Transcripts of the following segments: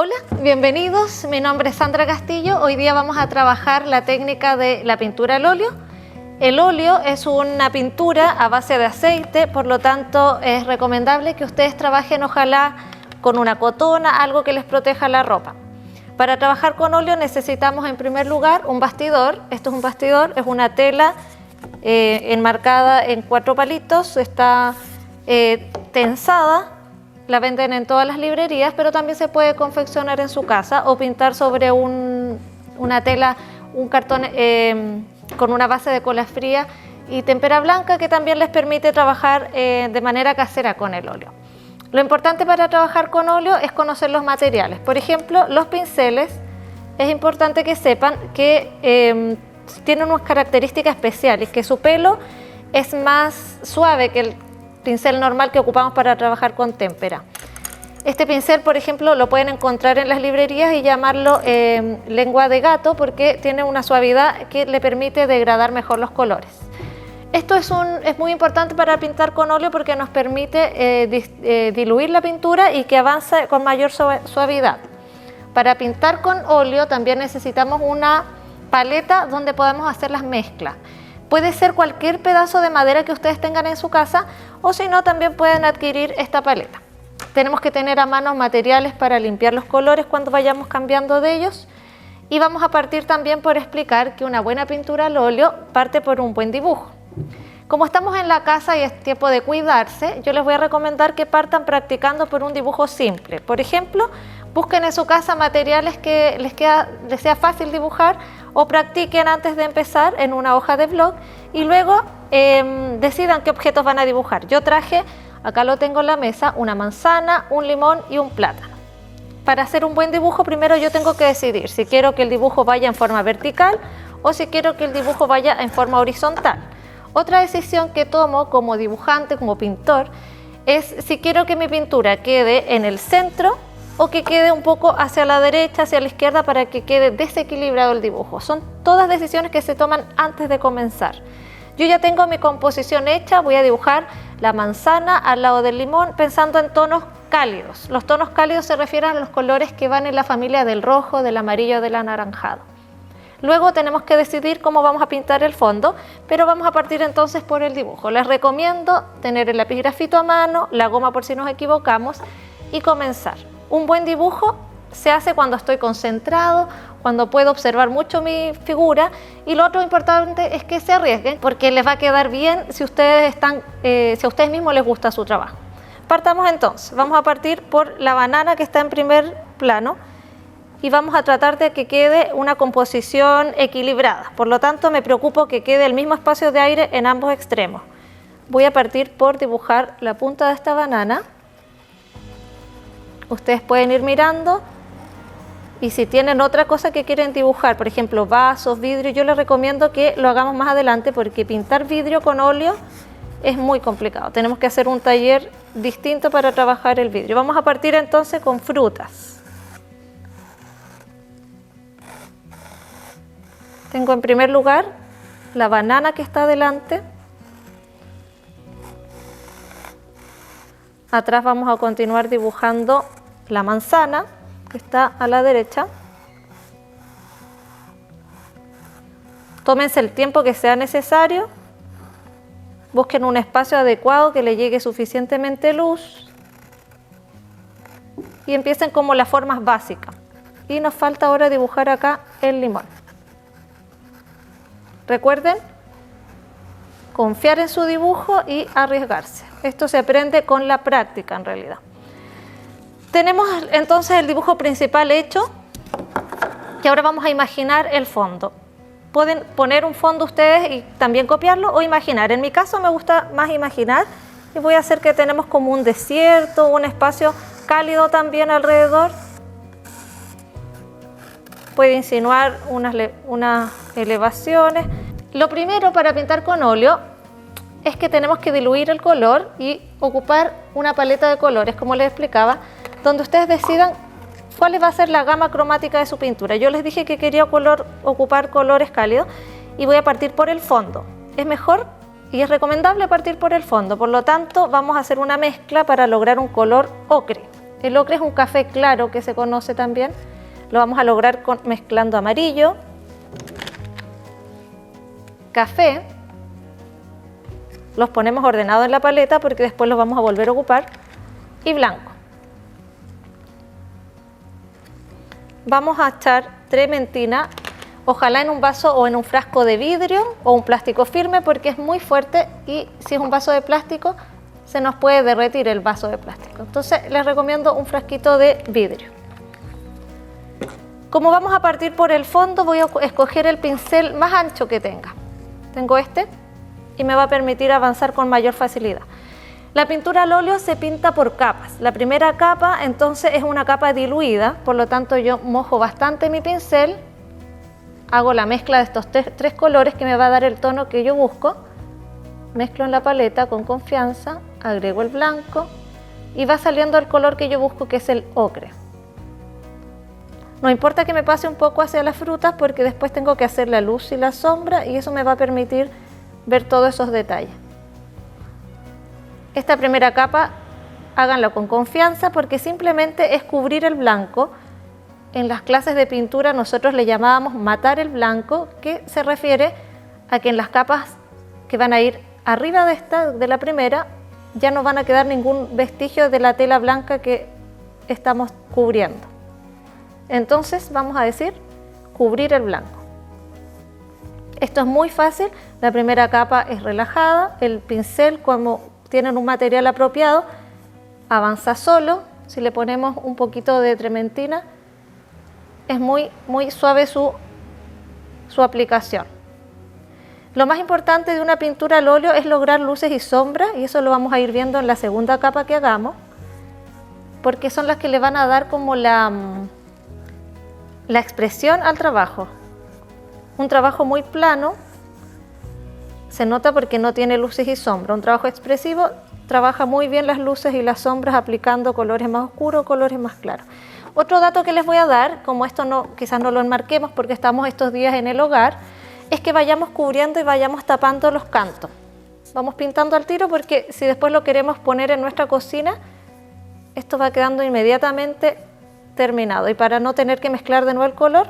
Hola, bienvenidos. Mi nombre es Sandra Castillo. Hoy día vamos a trabajar la técnica de la pintura al óleo. El óleo es una pintura a base de aceite, por lo tanto es recomendable que ustedes trabajen ojalá con una cotona, algo que les proteja la ropa. Para trabajar con óleo necesitamos en primer lugar un bastidor. Esto es un bastidor, es una tela enmarcada en 4 palitos, está tensada. La venden en todas las librerías, pero también se puede confeccionar en su casa o pintar sobre una tela, un cartón con una base de cola fría y témpera blanca que también les permite trabajar de manera casera con el óleo. Lo importante para trabajar con óleo es conocer los materiales. Por ejemplo, los pinceles, es importante que sepan que tienen unas características especiales, que su pelo es más suave que el pincel normal que ocupamos para trabajar con témpera. Este pincel, por ejemplo, lo pueden encontrar en las librerías y llamarlo lengua de gato porque tiene una suavidad que le permite degradar mejor los colores. Esto es muy importante para pintar con óleo porque nos permite diluir la pintura y que avance con mayor suavidad. Para pintar con óleo también necesitamos una paleta donde podamos hacer las mezclas. Puede ser cualquier pedazo de madera que ustedes tengan en su casa o si no también pueden adquirir esta paleta. Tenemos que tener a mano materiales para limpiar los colores cuando vayamos cambiando de ellos y vamos a partir también por explicar que una buena pintura al óleo parte por un buen dibujo. Como estamos en la casa y es tiempo de cuidarse, yo les voy a recomendar que partan practicando por un dibujo simple. Por ejemplo, busquen en su casa materiales que les sea fácil dibujar o practiquen antes de empezar en una hoja de blog y luego decidan qué objetos van a dibujar. Yo traje, acá lo tengo en la mesa, una manzana, un limón y un plátano. Para hacer un buen dibujo primero yo tengo que decidir si quiero que el dibujo vaya en forma vertical o si quiero que el dibujo vaya en forma horizontal. Otra decisión que tomo como dibujante, como pintor, es si quiero que mi pintura quede en el centro o que quede un poco hacia la derecha, hacia la izquierda para que quede desequilibrado el dibujo. Son todas decisiones que se toman antes de comenzar. Yo ya tengo mi composición hecha, voy a dibujar la manzana al lado del limón pensando en tonos cálidos. Los tonos cálidos se refieren a los colores que van en la familia del rojo, del amarillo, del anaranjado. Luego tenemos que decidir cómo vamos a pintar el fondo, pero vamos a partir entonces por el dibujo. Les recomiendo tener el lápiz grafito a mano, la goma por si nos equivocamos y comenzar. Un buen dibujo se hace cuando estoy concentrado, cuando puedo observar mucho mi figura y lo otro importante es que se arriesguen porque les va a quedar bien si a ustedes mismos les gusta su trabajo. Partamos entonces, vamos a partir por la banana que está en primer plano y vamos a tratar de que quede una composición equilibrada, por lo tanto me preocupo que quede el mismo espacio de aire en ambos extremos. Voy a partir por dibujar la punta de esta banana. Ustedes pueden ir mirando y si tienen otra cosa que quieren dibujar, por ejemplo vasos, vidrio, yo les recomiendo que lo hagamos más adelante porque pintar vidrio con óleo es muy complicado. Tenemos que hacer un taller distinto para trabajar el vidrio. Vamos a partir entonces con frutas. Tengo en primer lugar la banana que está adelante. Atrás vamos a continuar dibujando la manzana que está a la derecha. Tómense el tiempo que sea necesario. Busquen un espacio adecuado que le llegue suficientemente luz. Y empiecen como las formas básicas. Y nos falta ahora dibujar acá el limón. Recuerden confiar en su dibujo y arriesgarse. Esto se aprende con la práctica en realidad. Tenemos entonces el dibujo principal hecho y ahora vamos a imaginar el fondo. Pueden poner un fondo ustedes y también copiarlo o imaginar. En mi caso me gusta más imaginar y voy a hacer que tenemos como un desierto, un espacio cálido también alrededor. Puede insinuar unas elevaciones. Lo primero para pintar con óleo es que tenemos que diluir el color y ocupar una paleta de colores, como les explicaba, donde ustedes decidan cuál va a ser la gama cromática de su pintura. Yo les dije que quería ocupar colores cálidos y voy a partir por el fondo. Es mejor y es recomendable partir por el fondo, por lo tanto vamos a hacer una mezcla para lograr un color ocre. El ocre es un café claro que se conoce también. Lo vamos a lograr mezclando amarillo, café, los ponemos ordenados en la paleta porque después los vamos a volver a ocupar, y blanco. Vamos a echar trementina, ojalá en un vaso o en un frasco de vidrio o un plástico firme porque es muy fuerte y si es un vaso de plástico se nos puede derretir el vaso de plástico. Entonces les recomiendo un frasquito de vidrio. Como vamos a partir por el fondo, voy a escoger el pincel más ancho que tenga. Tengo este y me va a permitir avanzar con mayor facilidad. La pintura al óleo se pinta por capas. La primera capa entonces es una capa diluida, por lo tanto yo mojo bastante mi pincel, hago la mezcla de estos tres colores que me va a dar el tono que yo busco, mezclo en la paleta con confianza, agrego el blanco y va saliendo el color que yo busco, que es el ocre. No importa que me pase un poco hacia las frutas porque después tengo que hacer la luz y la sombra y eso me va a permitir ver todos esos detalles. Esta primera capa háganlo con confianza porque simplemente es cubrir el blanco. En las clases de pintura nosotros le llamábamos matar el blanco, que se refiere a que en las capas que van a ir arriba de la primera ya no van a quedar ningún vestigio de la tela blanca que estamos cubriendo. Entonces vamos a decir cubrir el blanco. Esto es muy fácil, la primera capa es relajada, el pincel como tienen un material apropiado, avanza solo. Si le ponemos un poquito de trementina, es muy suave su aplicación. Lo más importante de una pintura al óleo es lograr luces y sombras, y eso lo vamos a ir viendo en la segunda capa que hagamos, porque son las que le van a dar como la expresión al trabajo. Un trabajo muy plano se nota porque no tiene luces y sombras. Un trabajo expresivo trabaja muy bien las luces y las sombras aplicando colores más oscuros, colores más claros. Otro dato que les voy a dar, como esto quizás no lo enmarquemos porque estamos estos días en el hogar, es que vayamos cubriendo y vayamos tapando los cantos. Vamos pintando al tiro porque si después lo queremos poner en nuestra cocina, esto va quedando inmediatamente terminado. Y para no tener que mezclar de nuevo el color,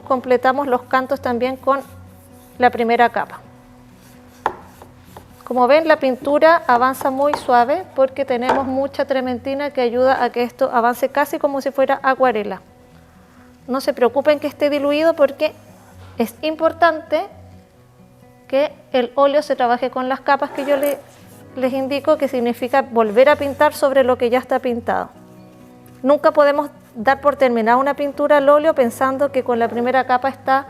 completamos los cantos también con la primera capa. Como ven, la pintura avanza muy suave porque tenemos mucha trementina que ayuda a que esto avance casi como si fuera acuarela. No se preocupen que esté diluido porque es importante que el óleo se trabaje con las capas que yo les indico, que significa volver a pintar sobre lo que ya está pintado. Nunca podemos dar por terminada una pintura al óleo pensando que con la primera capa está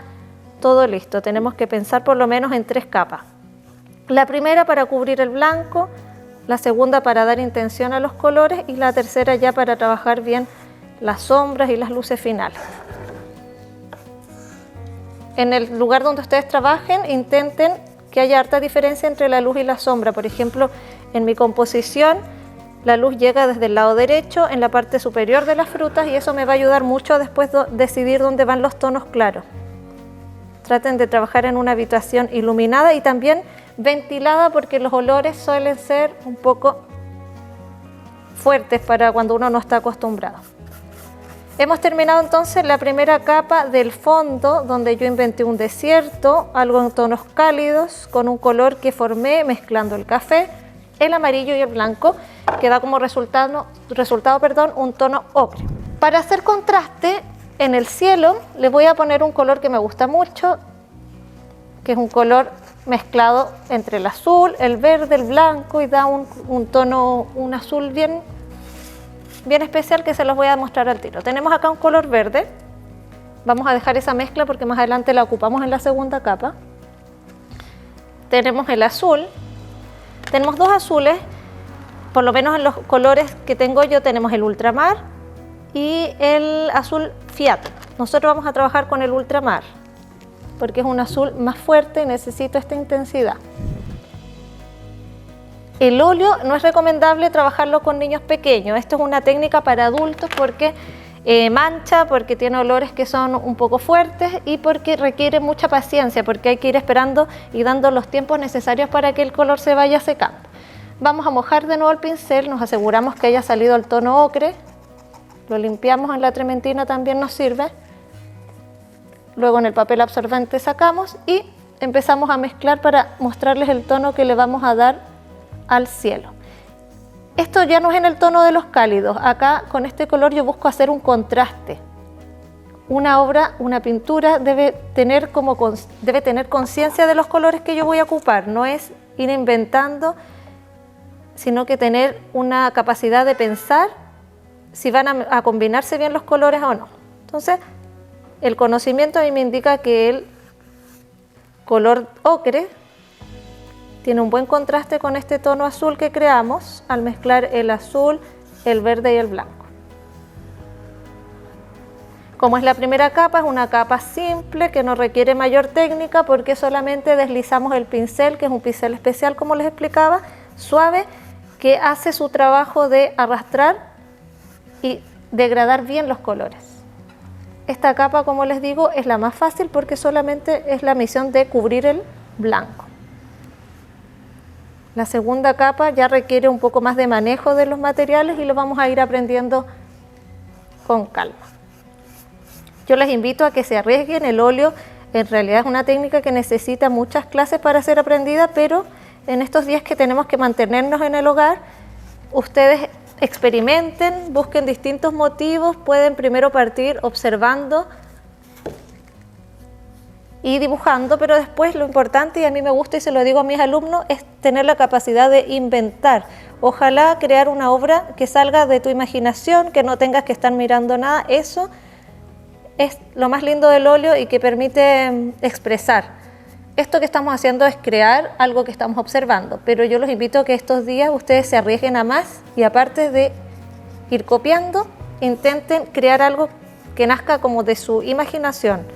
todo listo. Tenemos que pensar por lo menos en 3 capas. La primera para cubrir el blanco, la segunda para dar intención a los colores y la tercera ya para trabajar bien las sombras y las luces finales. En el lugar donde ustedes trabajen, intenten que haya harta diferencia entre la luz y la sombra. Por ejemplo, en mi composición, la luz llega desde el lado derecho en la parte superior de las frutas y eso me va a ayudar mucho a después decidir dónde van los tonos claros. Traten de trabajar en una habitación iluminada y también ventilada porque los olores suelen ser un poco fuertes para cuando uno no está acostumbrado. Hemos terminado entonces la primera capa del fondo, donde yo inventé un desierto, algo en tonos cálidos, con un color que formé mezclando el café, el amarillo y el blanco, que da como resultado un tono ocre. Para hacer contraste, en el cielo le voy a poner un color que me gusta mucho, que es un color mezclado entre el azul, el verde, el blanco y da un tono, un azul bien especial que se los voy a mostrar al tiro. Tenemos acá un color verde, vamos a dejar esa mezcla porque más adelante la ocupamos en la segunda capa. Tenemos el azul, tenemos 2 azules, por lo menos en los colores que tengo yo tenemos el ultramar y el azul Fiat. Nosotros vamos a trabajar con el ultramar porque es un azul más fuerte y necesito esta intensidad. El óleo no es recomendable trabajarlo con niños pequeños. Esto es una técnica para adultos porque mancha, porque tiene olores que son un poco fuertes y porque requiere mucha paciencia, porque hay que ir esperando y dando los tiempos necesarios para que el color se vaya secando. Vamos a mojar de nuevo el pincel, nos aseguramos que haya salido el tono ocre Lo limpiamos en la trementina, también nos sirve. Luego en el papel absorbente sacamos y empezamos a mezclar para mostrarles el tono que le vamos a dar al cielo. Esto ya no es en el tono de los cálidos. Acá con este color yo busco hacer un contraste. Una obra, una pintura debe tener conciencia de los colores que yo voy a ocupar. No es ir inventando, sino que tener una capacidad de pensar si van a combinarse bien los colores o no. Entonces, el conocimiento a mí me indica que el color ocre tiene un buen contraste con este tono azul que creamos al mezclar el azul, el verde y el blanco. Como es la primera capa, es una capa simple que no requiere mayor técnica porque solamente deslizamos el pincel, que es un pincel especial, como les explicaba, suave, que hace su trabajo de arrastrar y degradar bien los colores. Esta capa, como les digo, es la más fácil porque solamente es la misión de cubrir el blanco. La segunda capa ya requiere un poco más de manejo de los materiales y lo vamos a ir aprendiendo con calma. Yo les invito a que se arriesguen. El óleo en realidad es una técnica que necesita muchas clases para ser aprendida, pero en estos días que tenemos que mantenernos en el hogar, ustedes experimenten, busquen distintos motivos, pueden primero partir observando y dibujando, pero después lo importante, y a mí me gusta y se lo digo a mis alumnos, es tener la capacidad de inventar. Ojalá crear una obra que salga de tu imaginación, que no tengas que estar mirando nada. Eso es lo más lindo del óleo y que permite expresar. Esto que estamos haciendo es crear algo que estamos observando, pero yo los invito a que estos días ustedes se arriesguen a más y aparte de ir copiando, intenten crear algo que nazca como de su imaginación.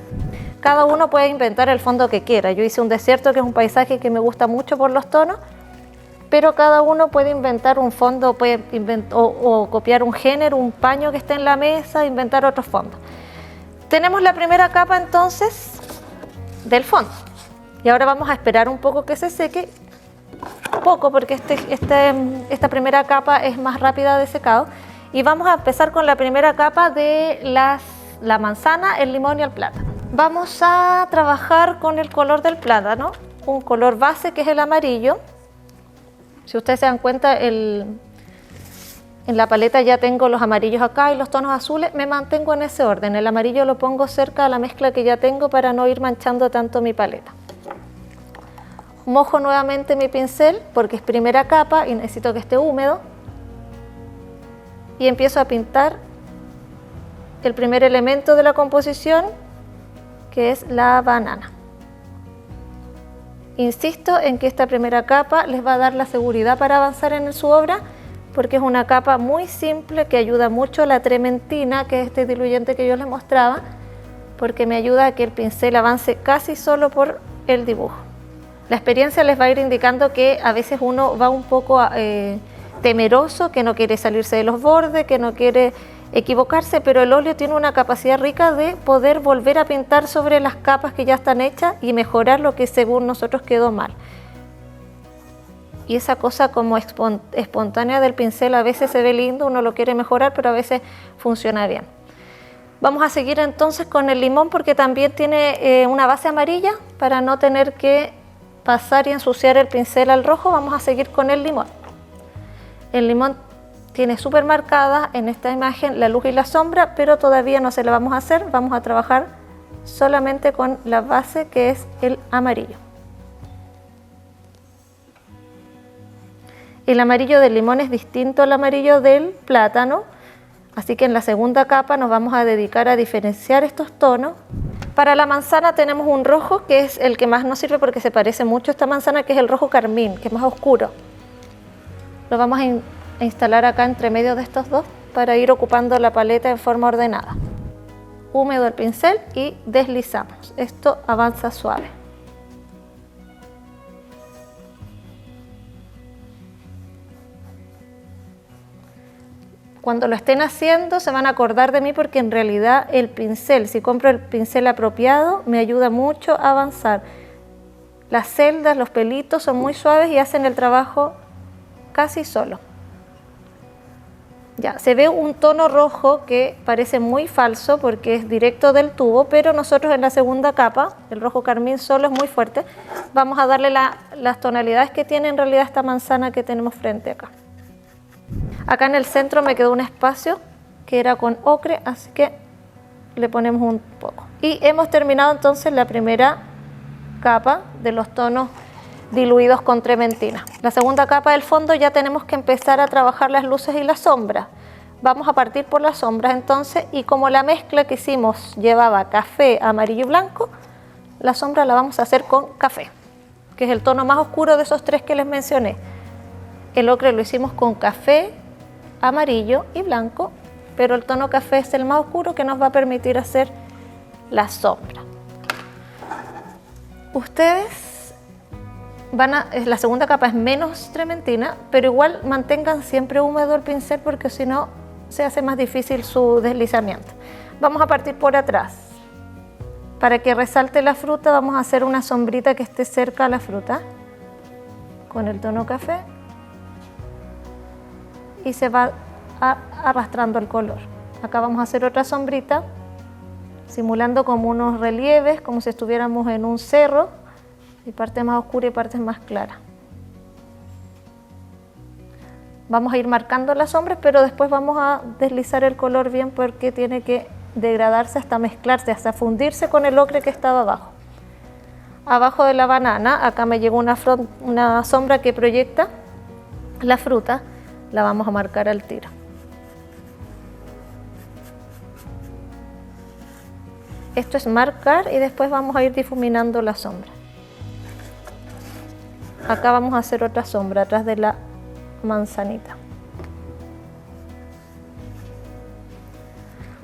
Cada uno puede inventar el fondo que quiera. Yo hice un desierto que es un paisaje que me gusta mucho por los tonos, pero cada uno puede inventar un fondo, o copiar un género, un paño que esté en la mesa, inventar otro fondo. Tenemos la primera capa entonces del fondo. Y ahora vamos a esperar un poco que se seque, poco porque esta primera capa es más rápida de secado. Y vamos a empezar con la primera capa de la manzana, el limón y el plátano. Vamos a trabajar con el color del plátano, un color base que es el amarillo. Si ustedes se dan cuenta, en la paleta ya tengo los amarillos acá y los tonos azules, me mantengo en ese orden. El amarillo lo pongo cerca a la mezcla que ya tengo para no ir manchando tanto mi paleta. Mojo nuevamente mi pincel porque es primera capa y necesito que esté húmedo. Y empiezo a pintar el primer elemento de la composición, que es la banana. Insisto en que esta primera capa les va a dar la seguridad para avanzar en su obra, porque es una capa muy simple que ayuda mucho a la trementina, que es este diluyente que yo les mostraba, porque me ayuda a que el pincel avance casi solo por el dibujo. La experiencia les va a ir indicando que a veces uno va un poco temeroso, que no quiere salirse de los bordes, que no quiere equivocarse, pero el óleo tiene una capacidad rica de poder volver a pintar sobre las capas que ya están hechas y mejorar lo que según nosotros quedó mal. Y esa cosa como espontánea del pincel a veces se ve lindo, uno lo quiere mejorar, pero a veces funciona bien. Vamos a seguir entonces con el limón porque también tiene una base amarilla para no tener que pasar y ensuciar el pincel al rojo. Vamos a seguir con el limón. El limón tiene súper marcada en esta imagen la luz y la sombra, pero todavía no se la vamos a hacer, vamos a trabajar solamente con la base que es el amarillo. El amarillo del limón es distinto al amarillo del plátano, así que en la segunda capa nos vamos a dedicar a diferenciar estos tonos. Para la manzana tenemos un rojo que es el que más nos sirve porque se parece mucho a esta manzana, que es el rojo carmín, que es más oscuro. Lo vamos a instalar acá entre medio de estos dos para ir ocupando la paleta en forma ordenada. Húmedo el pincel y deslizamos. Esto avanza suave. Cuando lo estén haciendo se van a acordar de mí porque en realidad el pincel, si compro el pincel apropiado, me ayuda mucho a avanzar. Las celdas, los pelitos son muy suaves y hacen el trabajo casi solo. Ya, se ve un tono rojo que parece muy falso porque es directo del tubo, pero nosotros en la segunda capa, el rojo carmín solo es muy fuerte, vamos a darle las tonalidades que tiene en realidad esta manzana que tenemos frente acá. Acá en el centro me quedó un espacio que era con ocre, así que le ponemos un poco. Y hemos terminado entonces la primera capa de los tonos diluidos con trementina. La segunda capa del fondo ya tenemos que empezar a trabajar las luces y las sombras. Vamos a partir por las sombras entonces, y como la mezcla que hicimos llevaba café, amarillo y blanco, la sombra la vamos a hacer con café, que es el tono más oscuro de esos tres que les mencioné. El ocre lo hicimos con café, amarillo y blanco, pero el tono café es el más oscuro que nos va a permitir hacer la sombra. Ustedes la segunda capa es menos trementina, pero igual mantengan siempre húmedo el pincel porque si no se hace más difícil su deslizamiento. Vamos a partir por atrás. Para que resalte la fruta vamos a hacer una sombrita que esté cerca a la fruta con el tono café y se va arrastrando el color. Acá vamos a hacer otra sombrita simulando como unos relieves, como si estuviéramos en un cerro. Y parte más oscura y partes más claras. Vamos a ir marcando las sombras, pero después vamos a deslizar el color bien porque tiene que degradarse hasta mezclarse, hasta fundirse con el ocre que estaba abajo. Abajo de la banana, acá me llegó una sombra que proyecta la fruta, la vamos a marcar al tiro. Esto es marcar y después vamos a ir difuminando la sombra. Acá vamos a hacer otra sombra atrás de la manzanita.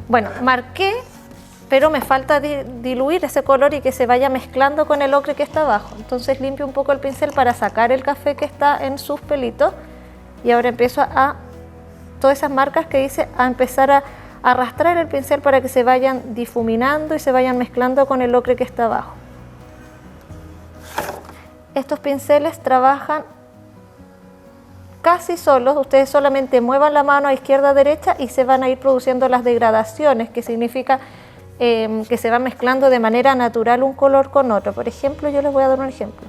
Bueno, marqué, pero me falta diluir ese color y que se vaya mezclando con el ocre que está abajo. Entonces limpio un poco el pincel para sacar el café que está en sus pelitos y ahora empiezo todas esas marcas que hice, a empezar a arrastrar el pincel para que se vayan difuminando y se vayan mezclando con el ocre que está abajo. Estos pinceles trabajan casi solos, ustedes solamente muevan la mano a izquierda a derecha y se van a ir produciendo las degradaciones, que significa que se va mezclando de manera natural un color con otro. Por ejemplo, yo les voy a dar un ejemplo.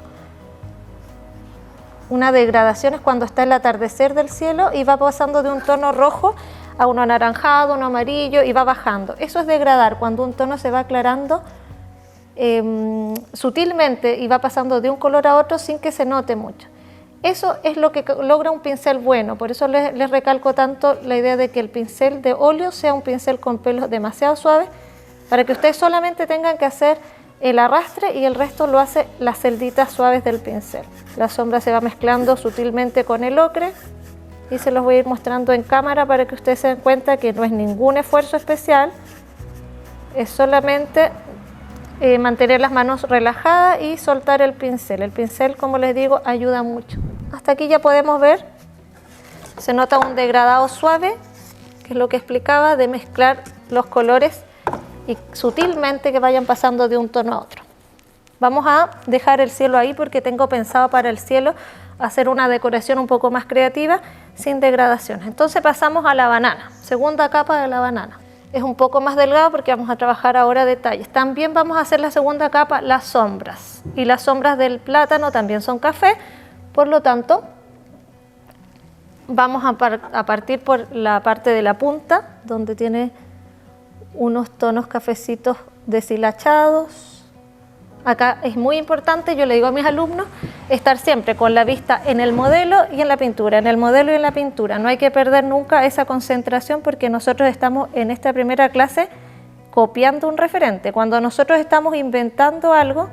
Una degradación es cuando está el atardecer del cielo y va pasando de un tono rojo a uno anaranjado, uno amarillo y va bajando. Eso es degradar, cuando un tono se va aclarando sutilmente y va pasando de un color a otro sin que se note mucho. Eso es lo que logra un pincel bueno, por eso les recalco tanto la idea de que el pincel de óleo sea un pincel con pelos demasiado suaves, para que ustedes solamente tengan que hacer el arrastre y el resto lo hace las celditas suaves del pincel. La sombra se va mezclando sutilmente con el ocre y se los voy a ir mostrando en cámara para que ustedes se den cuenta que no es ningún esfuerzo especial, es solamente mantener las manos relajadas y soltar el pincel. El pincel, como les digo, ayuda mucho. Hasta aquí ya podemos ver, se nota un degradado suave, que es lo que explicaba, de mezclar los colores y sutilmente que vayan pasando de un tono a otro. Vamos a dejar el cielo ahí porque tengo pensado para el cielo hacer una decoración un poco más creativa sin degradaciones. Entonces pasamos a la banana, segunda capa de la banana. Es un poco más delgado porque vamos a trabajar ahora detalles. También vamos a hacer la segunda capa, las sombras. Y las sombras del plátano también son café, por lo tanto vamos a partir por la parte de la punta, donde tiene unos tonos cafecitos deshilachados. Acá es muy importante, yo le digo a mis alumnos, estar siempre con la vista en el modelo y en la pintura, en el modelo y en la pintura. No hay que perder nunca esa concentración porque nosotros estamos en esta primera clase copiando un referente. Cuando nosotros estamos inventando algo,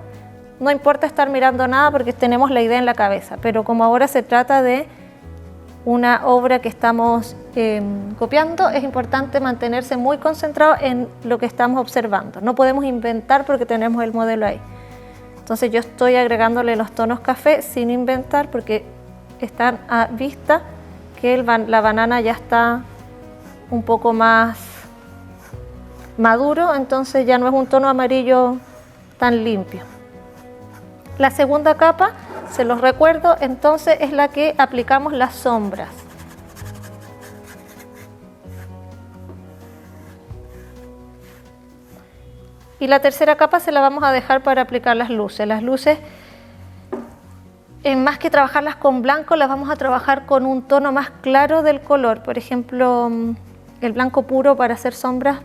no importa estar mirando nada porque tenemos la idea en la cabeza, pero como ahora se trata de una obra que estamos copiando, es importante mantenerse muy concentrado en lo que estamos observando. No podemos inventar porque tenemos el modelo ahí. Entonces yo estoy agregándole los tonos café sin inventar porque están a vista que la banana ya está un poco más maduro, entonces ya no es un tono amarillo tan limpio. La segunda capa, se los recuerdo, entonces es la que aplicamos las sombras. Y la tercera capa se la vamos a dejar para aplicar las luces. Las luces, más que trabajarlas con blanco, las vamos a trabajar con un tono más claro del color. Por ejemplo, el blanco puro para hacer sombras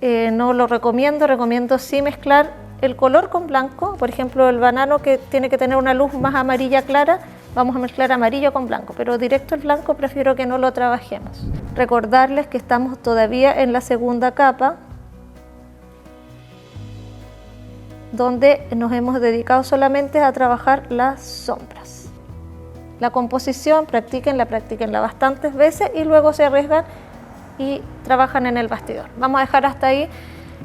no lo recomiendo. Recomiendo sí mezclar el color con blanco. Por ejemplo, el banano, que tiene que tener una luz más amarilla clara, vamos a mezclar amarillo con blanco, pero directo el blanco prefiero que no lo trabajemos. Recordarles que estamos todavía en la segunda capa, donde nos hemos dedicado solamente a trabajar las sombras. La composición, practíquenla bastantes veces y luego se arriesgan y trabajan en el bastidor. Vamos a dejar hasta ahí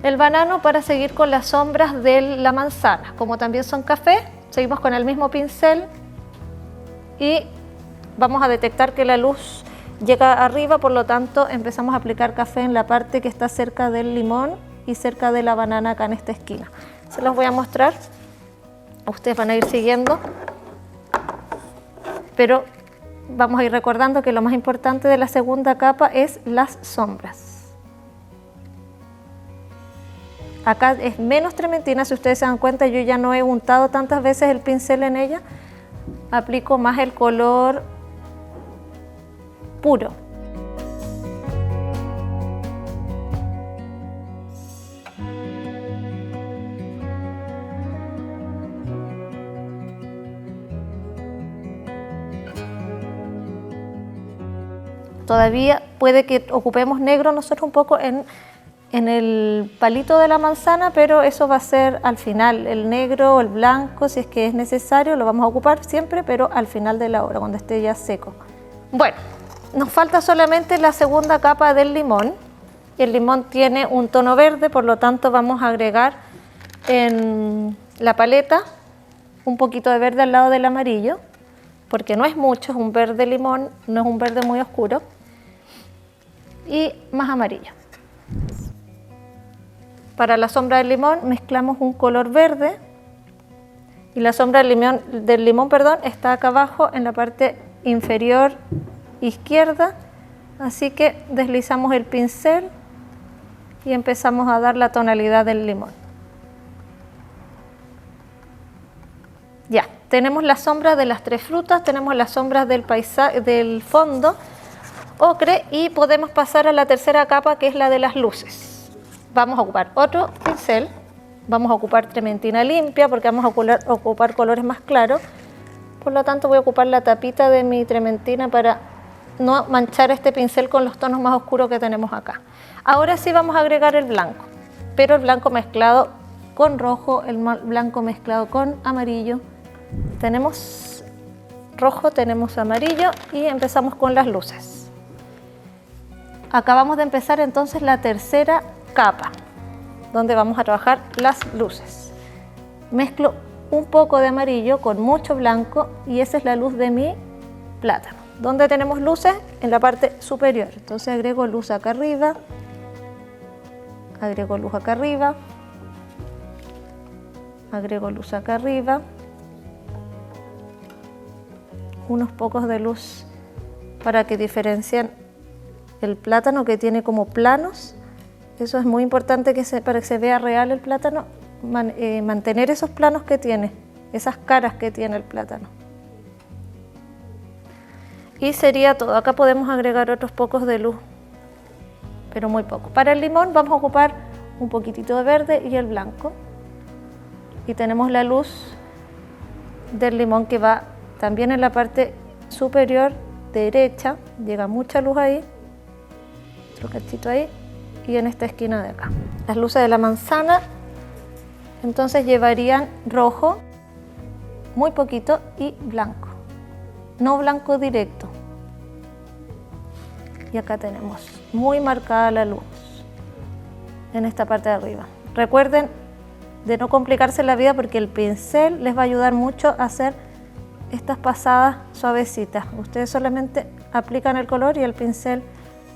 el banano para seguir con las sombras de la manzana. Como también son café, seguimos con el mismo pincel y vamos a detectar que la luz llega arriba, por lo tanto empezamos a aplicar café en la parte que está cerca del limón y cerca de la banana acá en esta esquina. Se los voy a mostrar, ustedes van a ir siguiendo, pero vamos a ir recordando que lo más importante de la segunda capa es las sombras. Acá es menos trementina, si ustedes se dan cuenta, yo ya no he untado tantas veces el pincel en ella, aplico más el color puro. Todavía puede que ocupemos negro nosotros un poco en el palito de la manzana, pero eso va a ser al final, el negro o el blanco, si es que es necesario, lo vamos a ocupar siempre, pero al final de la obra, cuando esté ya seco. Bueno, nos falta solamente la segunda capa del limón. El limón tiene un tono verde, por lo tanto vamos a agregar en la paleta un poquito de verde al lado del amarillo, porque no es mucho, es un verde limón, no es un verde muy oscuro, y más amarillo. Para la sombra del limón mezclamos un color verde y la sombra del limón, está acá abajo en la parte inferior izquierda, así que deslizamos el pincel y empezamos a dar la tonalidad del limón. Ya, tenemos las sombras de las tres frutas, tenemos las sombras del fondo ocre y podemos pasar a la tercera capa, que es la de las luces. Vamos a ocupar otro pincel, vamos a ocupar trementina limpia porque vamos a ocupar colores más claros, por lo tanto voy a ocupar la tapita de mi trementina para no manchar este pincel con los tonos más oscuros que tenemos acá. Ahora sí vamos a agregar el blanco, pero el blanco mezclado con rojo, el blanco mezclado con amarillo. Tenemos rojo, tenemos amarillo y empezamos con las luces. Acabamos de empezar entonces la tercera capa, donde vamos a trabajar las luces. Mezclo un poco de amarillo con mucho blanco y esa es la luz de mi plátano. ¿Dónde tenemos luces? En la parte superior. Entonces agrego luz acá arriba, agrego luz acá arriba, agrego luz acá arriba, unos pocos de luz para que diferencien el plátano, que tiene como planos. Eso es muy importante para que se vea real el plátano, mantener esos planos que tiene, esas caras que tiene el plátano. Y sería todo. Acá podemos agregar otros pocos de luz, pero muy poco. Para el limón vamos a ocupar un poquitito de verde y el blanco. Y tenemos la luz del limón que va también en la parte superior derecha, llega mucha luz ahí, otro cachito ahí, y en esta esquina de acá. Las luces de la manzana entonces llevarían rojo, muy poquito, y blanco, no blanco directo. Y acá tenemos muy marcada la luz en esta parte de arriba. Recuerden de no complicarse la vida porque el pincel les va a ayudar mucho a hacer estas pasadas suavecitas. Ustedes solamente aplican el color y el pincel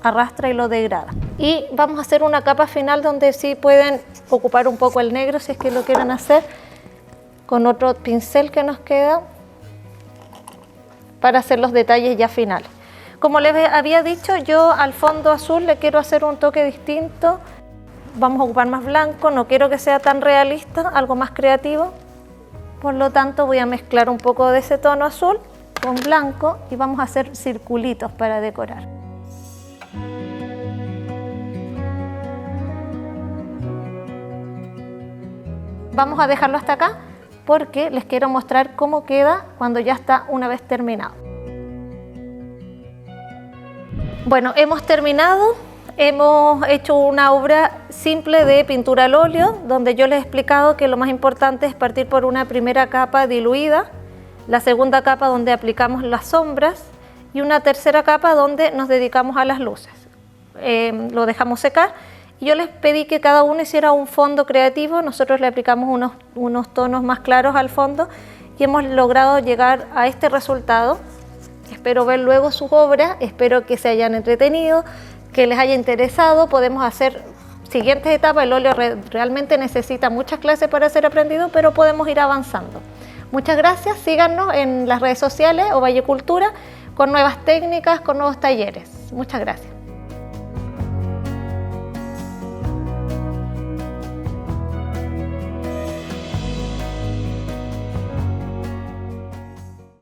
arrastra y lo degrada. Y vamos a hacer una capa final donde sí pueden ocupar un poco el negro si es que lo quieren hacer con otro pincel que nos queda para hacer los detalles ya finales. Como les había dicho, yo al fondo azul le quiero hacer un toque distinto vamos a ocupar más blanco, no quiero que sea tan realista, algo más creativo. Por lo tanto voy a mezclar un poco de ese tono azul con blanco y vamos a hacer circulitos para decorar. Vamos a dejarlo hasta acá porque les quiero mostrar cómo queda cuando ya está una vez terminado. Bueno, hemos terminado. Hemos hecho una obra simple de pintura al óleo, donde yo les he explicado que lo más importante es partir por una primera capa diluida, la segunda capa donde aplicamos las sombras y una tercera capa donde nos dedicamos a las luces. Lo dejamos secar y yo les pedí que cada uno hiciera un fondo creativo. Nosotros le aplicamos unos tonos más claros al fondo y hemos logrado llegar a este resultado. Espero ver luego sus obras, espero que se hayan entretenido, que les haya interesado. Podemos hacer siguientes etapas. El óleo realmente necesita muchas clases para ser aprendido, pero podemos ir avanzando. Muchas gracias, síganos en las redes sociales Ovalle Cultura con nuevas técnicas, con nuevos talleres. Muchas gracias.